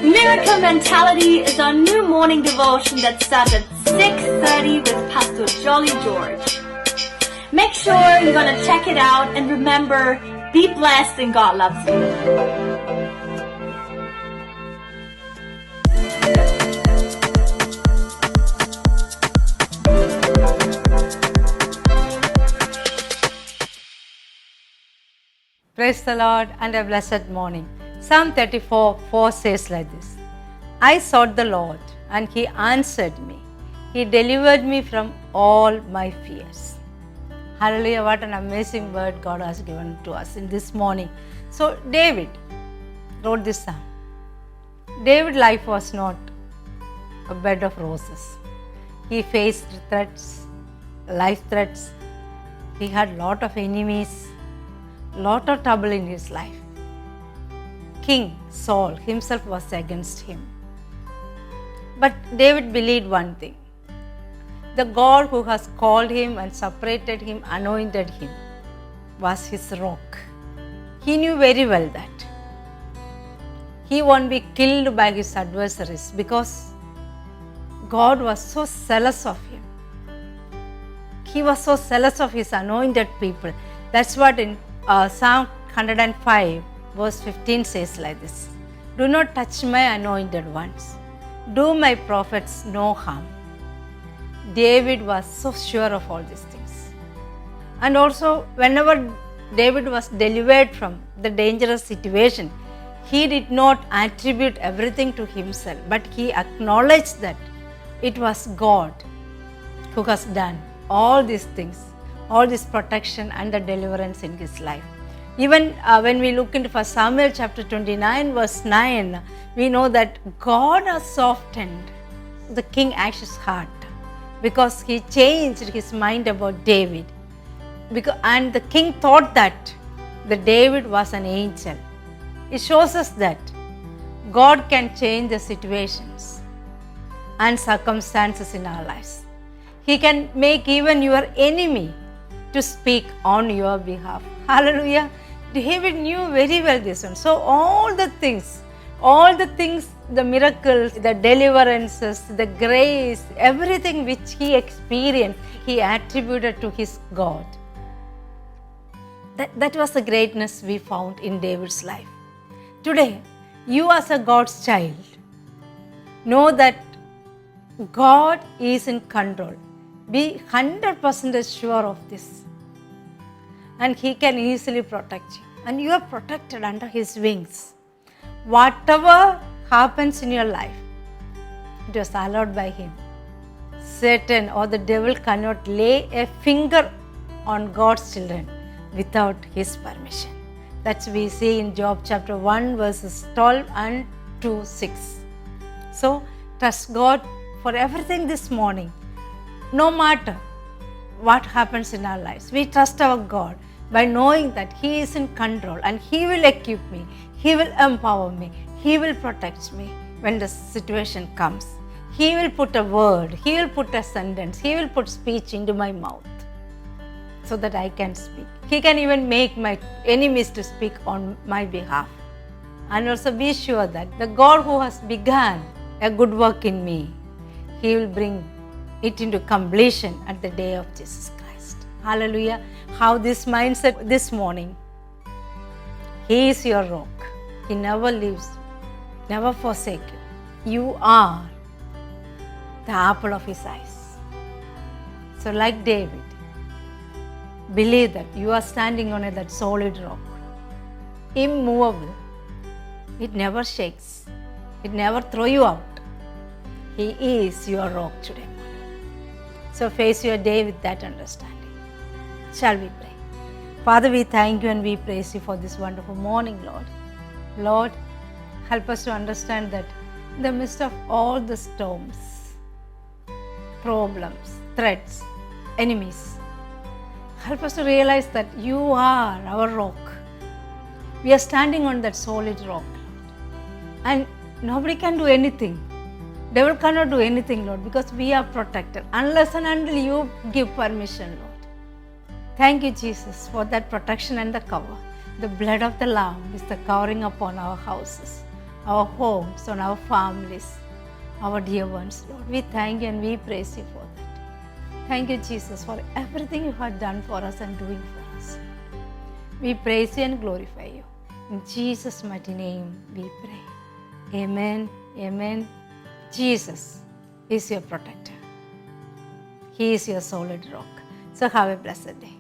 Miracle Mentality is our new morning devotion that starts at 6:30 with Pastor Jolly George. Make sure you're going to check it out, and remember, be blessed and God loves you. Praise the Lord and a blessed morning. Psalm 34:4 says like this: I sought the Lord and He answered me. He delivered me from all my fears. Hallelujah, what an amazing word God has given to us in this morning. So David wrote this psalm. David's life was not a bed of roses. He faced threats, life threats. He had lot of enemies, lot of trouble in his life. King Saul himself was against him. But David believed one thing: the God who has called him and separated him, anointed him, was his rock. He knew very well that he won't be killed by his adversaries because God was so zealous of him. He was so zealous of his anointed people. That's what in Psalm 105 verse 15 says like this: Do not touch my anointed ones. Do my prophets no harm. David was so sure of all these things. And also, whenever David was delivered from the dangerous situation, he did not attribute everything to himself, but he acknowledged that it was God who has done all these things, all this protection and the deliverance in his life. Even when we look into 1 Samuel chapter 29 verse 9, we know that God has softened the king Achish's heart because he changed his mind about David. And the king thought that the David was an angel. It shows us that God can change the situations and circumstances in our lives. He can make even your enemy to speak on your behalf. Hallelujah. David knew very well this one. So all the things, the miracles, the deliverances, the grace, everything which he experienced, he attributed to his God. That was the greatness we found in David's life. Today, you as a God's child, know that God is in control. Be 100% sure of this. And he can easily protect you. And you are protected under his wings. Whatever happens in your life, it was allowed by him. Satan or the devil cannot lay a finger on God's children without his permission. That's we see in Job chapter 1 verses 12 and to 6. So trust God for everything this morning. No matter what happens in our lives, we trust our God by knowing that he is in control and he will equip me, he will empower me, he will protect me when the situation comes. He will put a word, he will put a sentence, he will put speech into my mouth so that I can speak. He can even make my enemies to speak on my behalf. And also be sure that the God who has begun a good work in me, he will bring it into completion at the day of Jesus Christ. Hallelujah. How this mindset this morning: he is your rock. He never leaves, never forsake you. You are the apple of his eyes. So like David, believe that you are standing on that solid rock, immovable. It never shakes. It never throws you out. He is your rock today. So face your day with that understanding. Shall we pray? Father, we thank you and we praise you for this wonderful morning, Lord. Lord, help us to understand that in the midst of all the storms, problems, threats, enemies, help us to realize that you are our rock. We are standing on that solid rock, Lord. And nobody can do anything. Devil cannot do anything, Lord, because we are protected unless and until you give permission, Lord. Thank you, Jesus, for that protection and the cover. The blood of the Lamb is the covering upon our houses. our homes, on our families, our dear ones, Lord. We thank you and we praise you for that. Thank you, Jesus, for everything you have done for us and doing for us. We praise you and glorify you. In Jesus' mighty name we pray. Amen. Amen. Jesus is your protector. He is your solid rock. So have a blessed day.